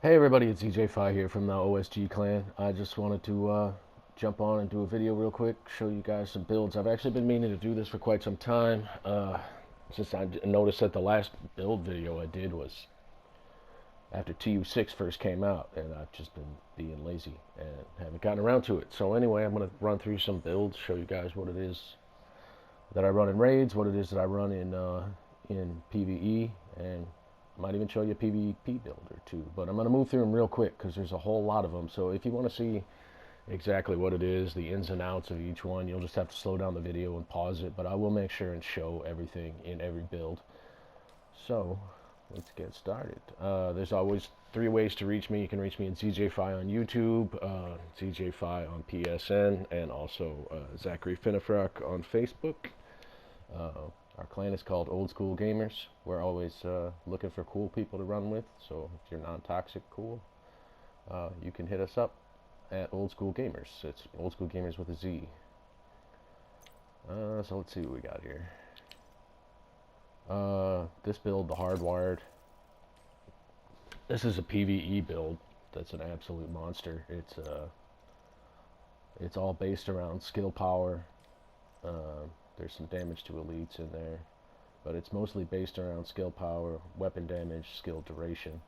Hey everybody, it's zjayfi here from the OSG clan. I just wanted to jump on and do a video real quick, show you guys some builds. I've actually been meaning to do this for quite some time. Since I noticed that the last build video I did was after TU6 first came out, and I've just been being lazy and haven't gotten around to it. So anyway, I'm going to run through some builds, show you guys what it is that I run in raids, what it is that I run in PvE, and I might even show you a PvP build or two. But I'm going to move through them real quick because there's a whole lot of them. So if you want to see exactly what it is, the ins and outs of each one, you'll just have to slow down the video and pause it. But I will make sure and show everything in every build. So let's get started. There's always three ways to reach me. You can reach me at zjayfi on YouTube, zjayfi on PSN, and also Zachary Finnefrock on Facebook. Our clan is called Old School Gamers. We're always looking for cool people to run with, so if you're non-toxic cool, you can hit us up at Old School Gamers. It's Old School Gamers with a Z. So let's see what we got here. This build, the Hardwired. This is a PvE build that's an absolute monster. It's all based around skill power. There's some damage to elites in there, but it's mostly based around skill power, weapon damage, skill duration.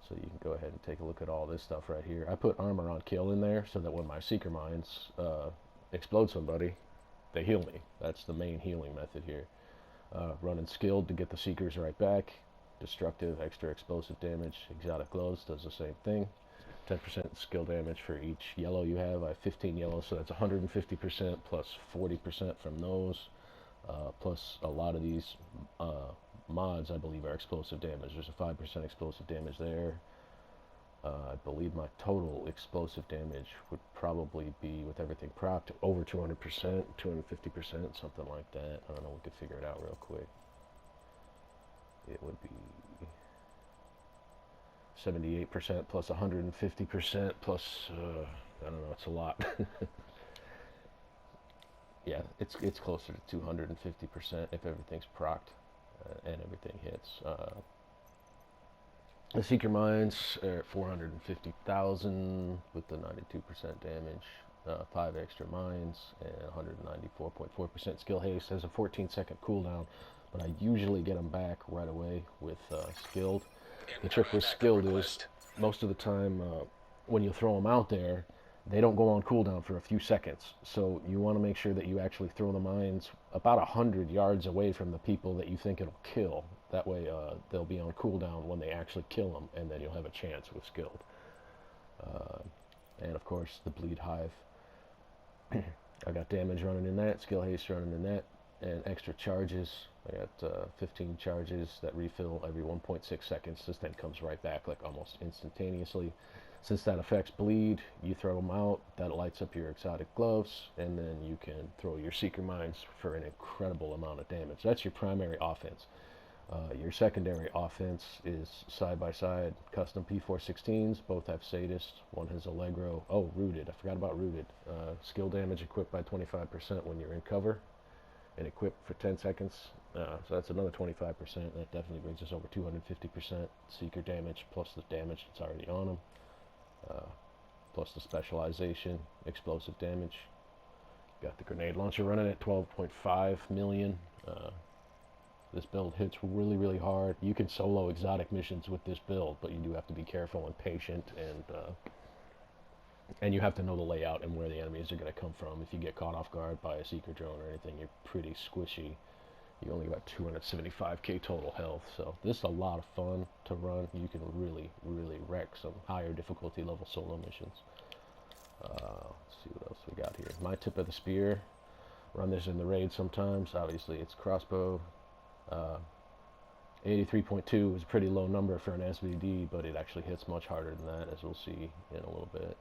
So you can go ahead and take a look at all this stuff right here. I put armor on kill in there so that when my seeker mines explode somebody, they heal me. That's the main healing method here. Running skilled to get the seekers right back. Destructive, extra explosive damage. Exotic glows does the same thing. 10% skill damage for each yellow you have. I have 15 yellows, so that's 150% plus 40% from those. Plus a lot of these mods, I believe, are explosive damage. There's a 5% explosive damage there. I believe my total explosive damage would probably be, with everything propped, over 200%, 250%, something like that. I don't know, we could figure it out real quick. It would be 78% plus 150% plus, I don't know, it's a lot. Yeah, it's closer to 250% if everything's procced and everything hits. The Seeker Mines are at 450,000 with the 92% damage. 5 extra mines and 194.4% skill haste. Has a 14-second cooldown, but I usually get them back right away with skilled. The trick with skilled is most of the time when you throw them out there, they don't go on cooldown for a few seconds. So you want to make sure that you actually throw the mines about 100 yards away from the people that you think it'll kill. That way they'll be on cooldown when they actually kill them, and then you'll have a chance with skilled. And of course the bleed hive. I got damage running in that, skill haste running in that, and extra charges. I got 15 charges that refill every 1.6 seconds. This thing comes right back like almost instantaneously. Since that affects bleed, you throw them out, that lights up your exotic gloves, and then you can throw your seeker mines for an incredible amount of damage. That's your primary offense. Your secondary offense is side-by-side custom P416s. Both have Sadist. One has Allegro. Oh, Rooted. I forgot about Rooted. Skill damage equipped by 25% when you're in cover and equipped for 10 seconds. So that's another 25%. That definitely brings us over 250% Seeker damage plus the damage that's already on them. Plus the specialization, explosive damage. Got the grenade launcher running at 12.5 million. This build hits really, really hard. You can solo exotic missions with this build, but you do have to be careful and patient, and you have to know the layout and where the enemies are going to come from. If you get caught off guard by a seeker drone or anything, you're pretty squishy. You only got 275k total health, so this is a lot of fun to run. You can really, really wreck some higher difficulty level solo missions. Let's see what else we got here. My tip of the spear. Run this in the raid sometimes. Obviously, it's crossbow. 83.2 is a pretty low number for an SVD, but it actually hits much harder than that, as we'll see in a little bit.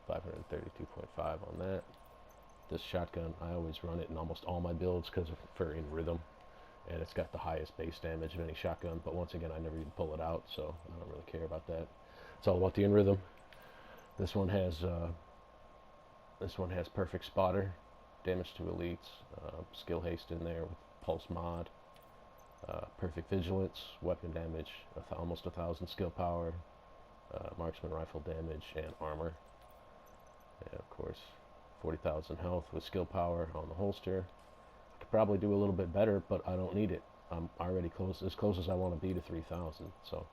532.5 on that. This shotgun, I always run it in almost all my builds because for in rhythm, and it's got the highest base damage of any shotgun. But once again, I never even pull it out, so I don't really care about that. It's all about the in rhythm. This one has perfect spotter, damage to elites, skill haste in there with pulse mod. Perfect vigilance, weapon damage, almost 1,000 skill power, marksman rifle damage, and armor. And of course, 40,000 health with skill power on the holster. I could probably do a little bit better, but I don't need it. I'm already as close as I want to be to 3,000. So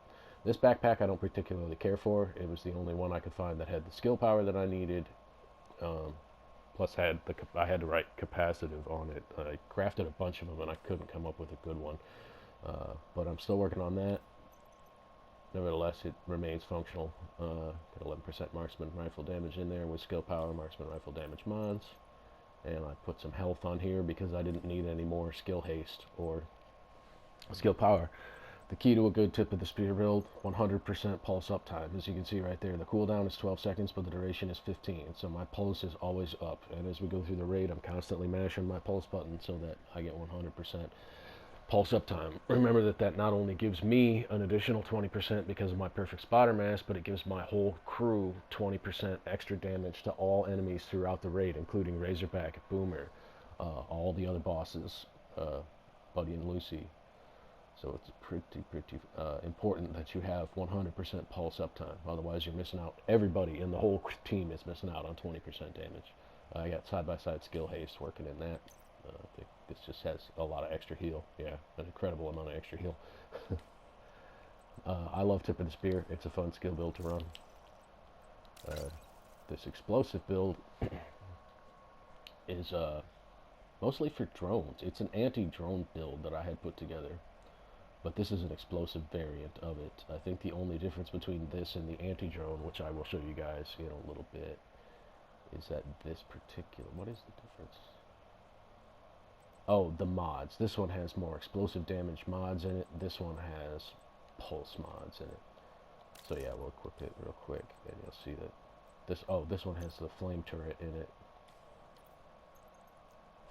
this backpack I don't particularly care for. It was the only one I could find that had the skill power that I needed. Plus I had the right capacitive on it. I crafted a bunch of them and I couldn't come up with a good one. But I'm still working on that. Nevertheless, it remains functional. Got 11% marksman rifle damage in there with skill power, marksman rifle damage mods. And I put some health on here because I didn't need any more skill haste or skill power. The key to a good tip of the spear build, 100% pulse uptime. As you can see right there, the cooldown is 12 seconds, but the duration is 15. So my pulse is always up. And as we go through the raid, I'm constantly mashing my pulse button so that I get 100% pulse uptime. Remember that not only gives me an additional 20% because of my perfect spotter mask, but it gives my whole crew 20% extra damage to all enemies throughout the raid, including Razorback, Boomer, all the other bosses, Buddy and Lucy. So it's pretty important that you have 100% pulse uptime. Otherwise, you're missing out. Everybody in the whole team is missing out on 20% damage. I got side-by-side skill haste working in that. I think this just has a lot of extra heal. Yeah, an incredible amount of extra heal. I love tipping the spear. It's a fun skill build to run. This explosive build is mostly for drones. It's an anti-drone build that I had put together. But this is an explosive variant of it. I think the only difference between this and the AntiDrone, which I will show you guys in a little bit, is that this particular... What is the difference? Oh, the mods. This one has more explosive damage mods in it. This one has pulse mods in it. So yeah, we'll equip it real quick, and you'll see that this... Oh, this one has the flame turret in it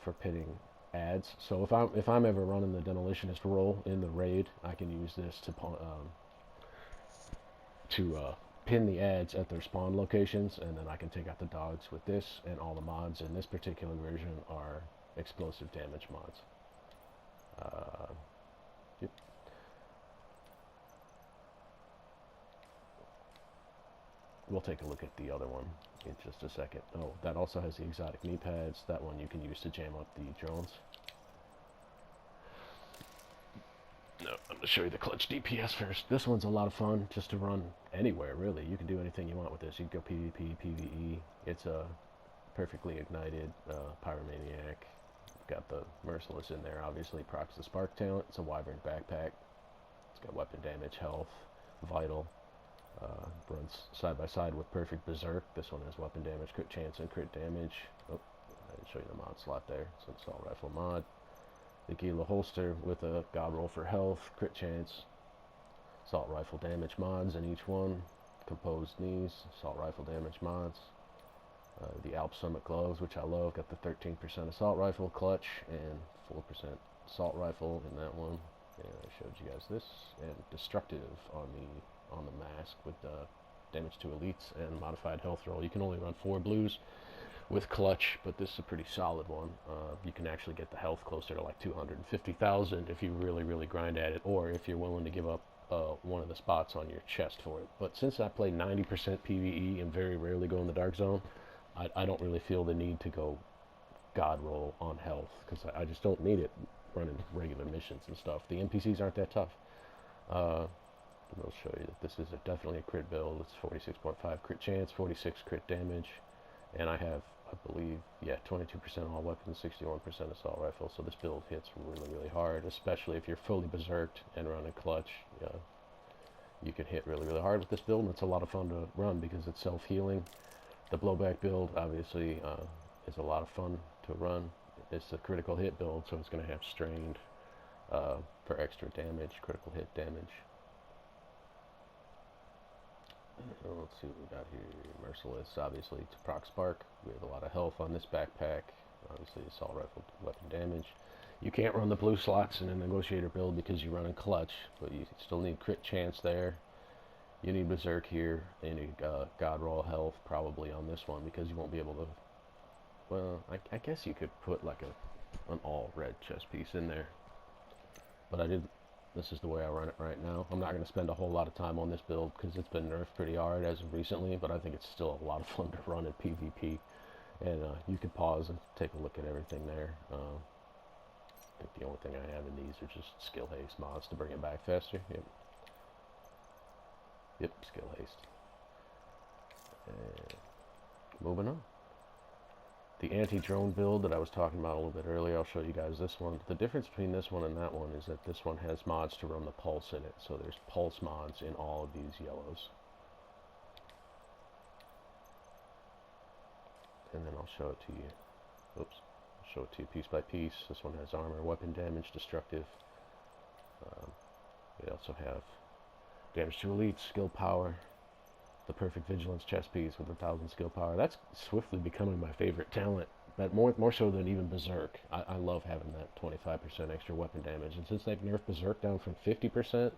for pitting ads. So if I'm ever running the demolitionist role in the raid, I can use this to pin the ads at their spawn locations, and then I can take out the dogs with this. And all the mods in this particular version are explosive damage mods. Yep. We'll take a look at the other one in just a second. Oh, that also has the exotic knee pads. That one you can use to jam up the drones. No, I'm going to show you the clutch DPS first. This one's a lot of fun just to run anywhere, really. You can do anything you want with this. You can go PvP, PvE. It's a perfectly ignited Pyromaniac. Got the Merciless in there, obviously. Procs the Spark talent. It's a Wyvern backpack. It's got weapon damage, health, vital. Runs side by side with Perfect Berserk. This one has weapon damage, crit chance, and crit damage. Oh, I didn't show you the mod slot there. It's an assault rifle mod. The Gila holster with a god roll for health, crit chance, assault rifle damage mods in each one. Composed knees, assault rifle damage mods. The Alp Summit gloves, which I love, got the 13% assault rifle clutch and 4% assault rifle in that one. And I showed you guys this, and destructive on the mask with damage to elites and modified health roll. You can only run 4 blues with clutch, but this is a pretty solid one. You can actually get the health closer to like 250,000 if you really grind at it, or if you're willing to give up one of the spots on your chest for it. But since I play 90% PvE and very rarely go in the dark zone, I don't really feel the need to go god roll on health, because I just don't need it running regular missions and stuff. The NPCs aren't that tough. We'll show you that this is definitely a crit build. It's 46.5 crit chance, 46 crit damage, and I have, I believe, yeah, 22% all weapons, 61% assault rifle. So this build hits really hard, especially if you're fully berserked and running clutch. You can hit really hard with this build, and it's a lot of fun to run because it's self-healing. The blowback build, obviously, is a lot of fun to run. It's a critical hit build, so it's going to have strained for extra damage, critical hit damage. Let's see what we got here. Merciless, obviously, to proc spark. We have a lot of health on this backpack. Obviously, assault rifle weapon damage. You can't run the blue slots in a negotiator build because you're running clutch, but you still need crit chance there. You need berserk here. You need god roll health probably on this one because you won't be able to. Well, I guess you could put like an all red chest piece in there, but I didn't. this is the way I run it right now. I'm not going to spend a whole lot of time on this build because it's been nerfed pretty hard as of recently, but I think it's still a lot of fun to run in PvP. And you can pause and take a look at everything there. I think the only thing I have in these are just skill haste mods to bring it back faster. Yep, skill haste. And moving on. The anti-drone build that I was talking about a little bit earlier, I'll show you guys this one. The difference between this one and that one is that this one has mods to run the pulse in it. So there's pulse mods in all of these yellows. And then I'll show it to you. Oops. I'll show it to you piece by piece. This one has armor, weapon damage, destructive. We also have damage to elites, skill power, the perfect vigilance chest piece with 1,000 skill power. That's swiftly becoming my favorite talent, but more so than even Berserk. I love having that 25% extra weapon damage, and since they've nerfed Berserk down from 50%,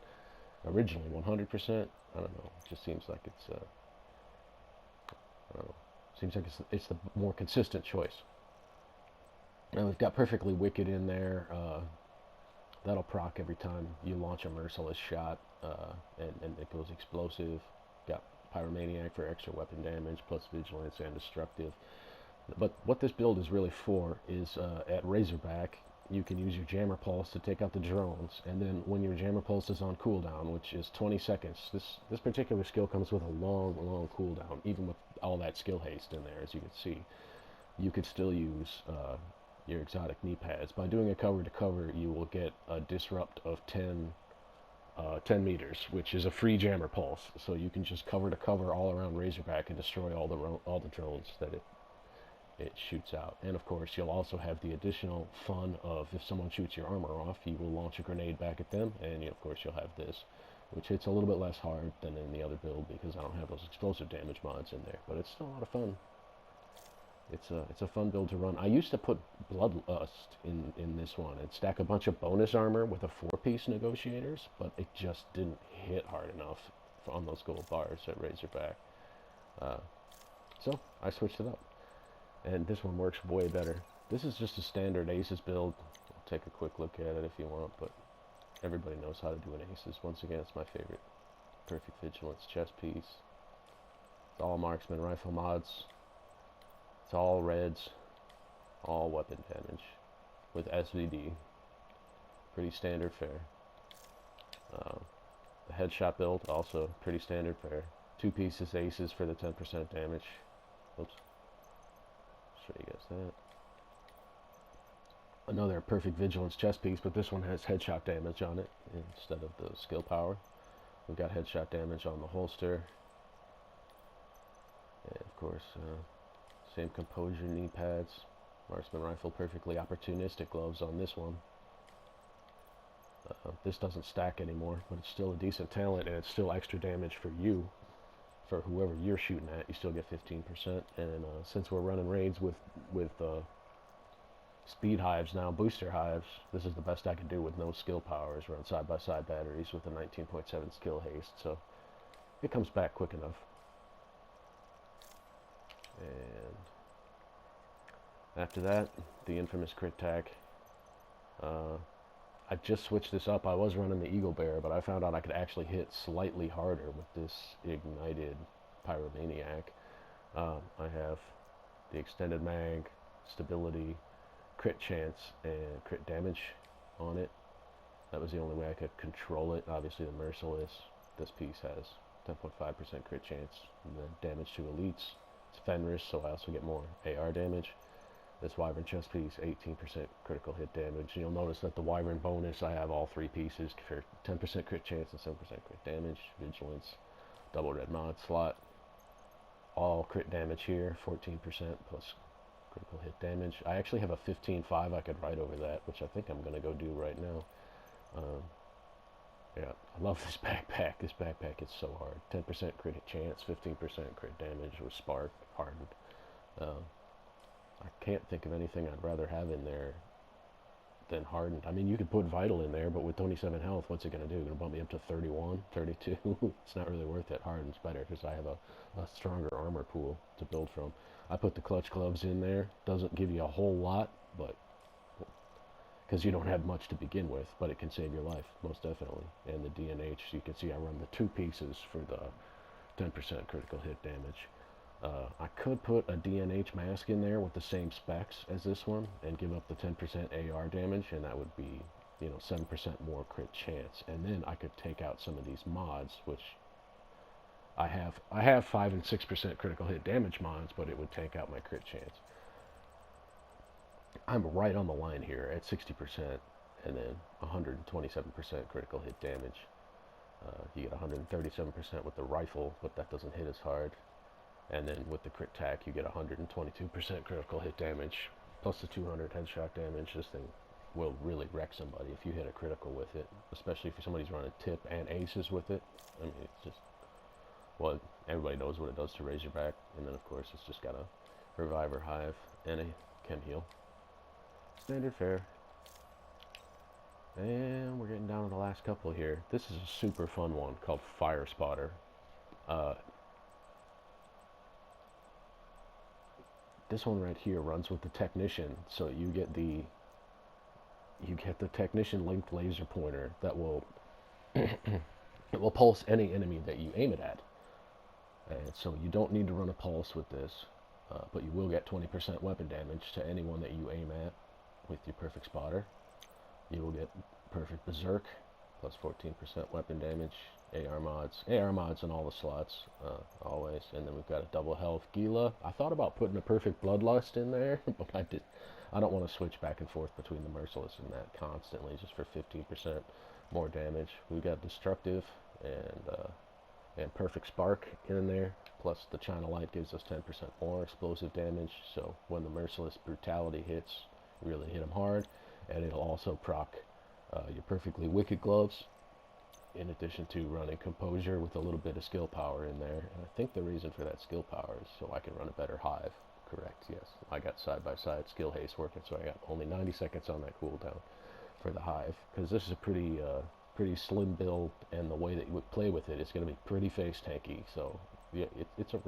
originally 100%, I don't know, it just seems like it's, I don't know, seems like it's the more consistent choice. And we've got Perfectly Wicked in there. That'll proc every time you launch a merciless shot, and it goes explosive. Got Pyromaniac for extra weapon damage, plus vigilance and destructive. But what this build is really for is at Razorback, you can use your Jammer Pulse to take out the drones, and then when your Jammer Pulse is on cooldown, which is 20 seconds, this particular skill comes with a long cooldown, even with all that skill haste in there, as you can see. You could still use your exotic knee pads. By doing a cover to cover, you will get a disrupt of 10 meters, which is a free Jammer Pulse. So you can just cover to cover all around Razorback and destroy all the drones that it shoots out. And of course, you'll also have the additional fun of if someone shoots your armor off, you will launch a grenade back at them, and of course you'll have this, which hits a little bit less hard than in the other build because I don't have those explosive damage mods in there, but it's still a lot of fun. It's a fun build to run. I used to put Bloodlust in this one and stack a bunch of bonus armor with a 4-piece negotiators, but it just didn't hit hard enough on those gold bars at Razorback. So I switched it up, and this one works way better. This is just a standard Aces build. I'll take a quick look at it if you want, but everybody knows how to do an Aces. Once again, it's my favorite. Perfect Vigilance chest piece. It's all marksman rifle mods. It's all reds, all weapon damage, with SVD. Pretty standard fare. The headshot build, also pretty standard fare. 2 pieces Aces for the 10% damage. Oops. Show you guys that. Another Perfect Vigilance chest piece, but this one has headshot damage on it instead of the skill power. We've got headshot damage on the holster. And of course, same composure knee pads. Marksman rifle, perfectly opportunistic gloves on this one. This doesn't stack anymore, but it's still a decent talent, and it's still extra damage for you. For whoever you're shooting at, you still get 15%. And since we're running raids with speed hives now, booster hives, this is the best I can do with no skill powers. Run side-by-side batteries with a 19.7 skill haste, so it comes back quick enough. And after that, the infamous crit tack. I just switched this up. I was running the Eagle Bear, but I found out I could actually hit slightly harder with this ignited Pyromaniac. I have the extended mag, stability, crit chance, and crit damage on it. That was the only way I could control it. Obviously, the Merciless, this piece has 10.5% crit chance, and then damage to elites. It's Fenris, so I also get more AR damage. This Wyvern chest piece, 18% critical hit damage. You'll notice that the Wyvern bonus, I have all 3 pieces for 10% crit chance and 7% crit damage. Vigilance, double red mod slot. All crit damage here, 14% plus critical hit damage. I actually have a 15.5 I could write over that, which I think I'm going to go do right now. Yeah, I love this backpack. This backpack is so hard. 10% crit chance, 15% crit damage with spark, hardened. I can't think of anything I'd rather have in there than hardened. I mean, you could put vital in there, but with 27 health, what's it going to do? Going to bump me up to 31, 32? It's not really worth it. Hardened's better because I have a stronger armor pool to build from. I put the clutch gloves in there. Doesn't give you a whole lot, but because you don't have much to begin with, but it can save your life, most definitely. And the DNH, you can see I run the 2 pieces for the 10% critical hit damage. I could put a DNH mask in there with the same specs as this one and give up the 10% AR damage, and that would be, 7% more crit chance. And then I could take out some of these mods, which I have 5 and 6% critical hit damage mods, but it would take out my crit chance. I'm right on the line here at 60% and then 127% critical hit damage. You get 137% with the rifle, but that doesn't hit as hard. And then with the crit tack, you get 122% critical hit damage, plus the 200 headshot damage. This thing will really wreck somebody if you hit a critical with it, especially if somebody's running tip and aces with it. I mean, it's just, well, everybody knows what it does to Razorback. And then, of course, it's just got a Reviver Hive and a Chem Heal. Standard fare. And we're getting down to the last couple here. This is a super fun one called Fire Spotter. This one right here runs with the Technician, so you get the Technician linked laser pointer that will it will pulse any enemy that you aim it at. And so you don't need to run a pulse with this, but you will get 20% weapon damage to anyone that you aim at with your Perfect Spotter. You will get Perfect Berserk, plus 14% weapon damage, AR mods in all the slots, always. And then we've got a double health Gila. I thought about putting a Perfect Bloodlust in there, but I don't want to switch back and forth between the Merciless and that constantly, just for 15% more damage. We've got Destructive and Perfect Spark in there, plus the China Light gives us 10% more explosive damage, so when the Merciless Brutality hits, really hit them hard. And it'll also proc your Perfectly Wicked Gloves, in addition to running Composure with a little bit of skill power in there. And I think the reason for that skill power is so I can run a better Hive. Correct, yes. I got side-by-side skill haste working, so I got only 90 seconds on that cooldown for the Hive, because this is a pretty slim build, and the way that you would play with it is going to be pretty face tanky. So yeah, it's a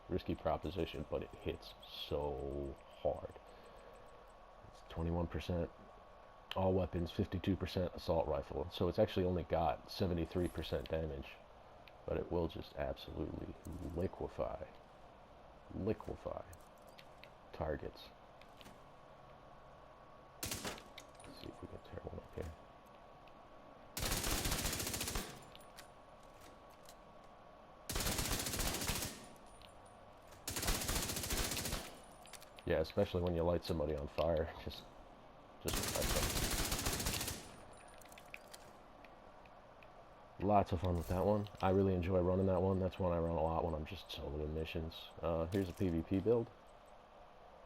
risky proposition, but it hits so hard. It's 21% all weapons, 52% assault rifle, so it's actually only got 73% damage, but it will just absolutely liquefy targets. Let's see if we can tear one up here. Yeah, especially when you light somebody on fire, just affect them. Lots of fun with that one. I really enjoy running that one. That's one I run a lot when I'm just soloing missions. Here's a PvP build.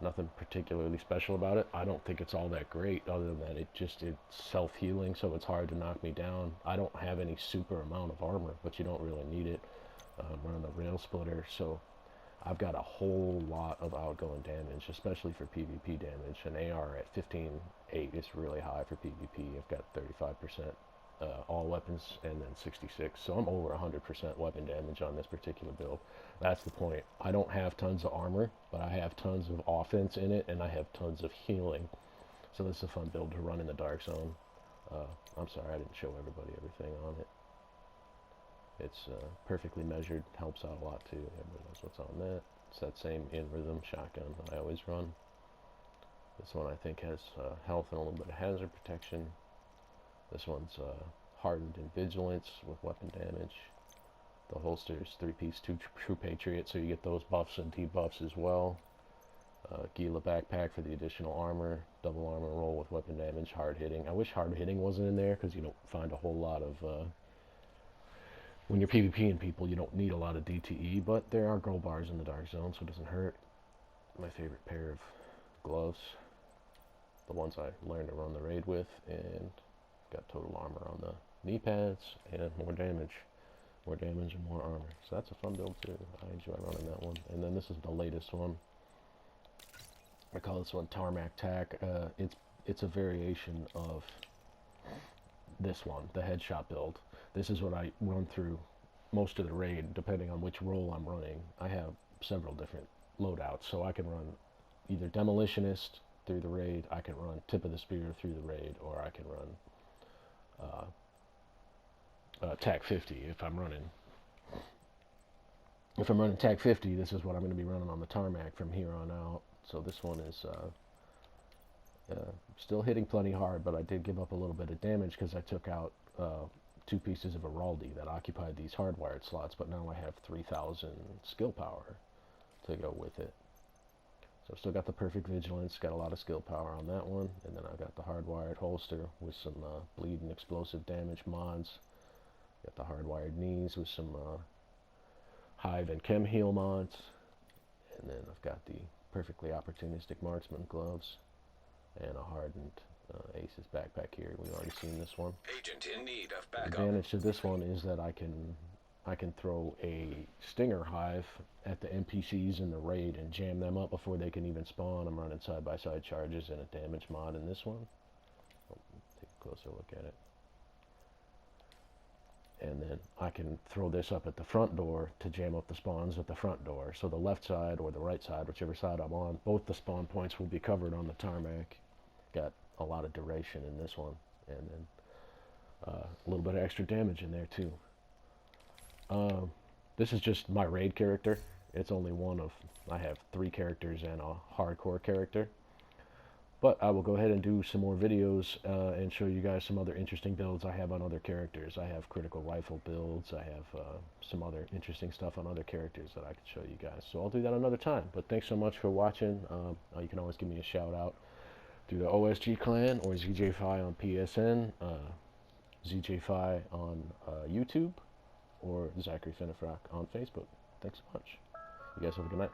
Nothing particularly special about it. I don't think it's all that great, other than that it's self-healing, so it's hard to knock me down. I don't have any super amount of armor, but you don't really need it. I'm running a rail splitter, so I've got a whole lot of outgoing damage, especially for PvP damage. An AR at 15.8 is really high for PvP. I've got 35% all weapons and then 66, so I'm over 100% weapon damage on this particular build. That's the point. I don't have tons of armor, but I have tons of offense in it, and I have tons of healing. So this is a fun build to run in the Dark Zone. I'm sorry I didn't show everybody everything on it. It's perfectly measured, helps out a lot too. Everybody knows what's on that. It's that same in rhythm shotgun that I always run. This one I think has health and a little bit of hazard protection. This one's hardened in vigilance with weapon damage. The holster is 3-piece True Patriot, so you get those buffs and debuffs as well. Gila backpack for the additional armor. Double armor roll with weapon damage. Hard hitting. I wish hard hitting wasn't in there, because you don't find a whole lot of when you're PvPing people, you don't need a lot of DTE, but there are gold bars in the Dark Zone, so it doesn't hurt. My favorite pair of gloves, the ones I learned to run the raid with, and got total armor on the knee pads, and more damage and more armor. So that's a fun build too. I enjoy running that one. And then this is the latest one. I call this one Tarmac Tack. It's a variation of this one, the headshot build. This is what I run through most of the raid, depending on which role I'm running. I have several different loadouts, so I can run either Demolitionist, through the raid, I can run tip of the spear through the raid, or I can run TAC 50 if I'm running. If I'm running TAC 50, this is what I'm going to be running on the tarmac from here on out. So this one is still hitting plenty hard, but I did give up a little bit of damage because I took out 2 pieces of Araldi that occupied these hardwired slots, but now I have 3,000 skill power to go with it. So I've still got the perfect vigilance, got a lot of skill power on that one, and then I've got the hardwired holster with some bleed and explosive damage mods. Got the hardwired knees with some hive and chem heal mods, and then I've got the perfectly opportunistic marksman gloves and a hardened Aces backpack here. We've already seen this one. Agent in need of backup. The advantage to this one is that I can throw a stinger hive at the NPCs in the raid and jam them up before they can even spawn. I'm running side-by-side charges and a damage mod in this one. Take a closer look at it. And then I can throw this up at the front door to jam up the spawns at the front door. So the left side or the right side, whichever side I'm on, both the spawn points will be covered on the tarmac. Got a lot of duration in this one, and then a little bit of extra damage in there too. This is just my raid character. It's only one of, I have 3 characters and a hardcore character. But I will go ahead and do some more videos and show you guys some other interesting builds I have on other characters. I have critical rifle builds. I have some other interesting stuff on other characters that I can show you guys. So I'll do that another time. But thanks so much for watching. You can always give me a shout out through the OSG clan or zjayfi on PSN, zjayfi on YouTube, or Zachary Finnefrock on Facebook. Thanks so much. You guys have a good night.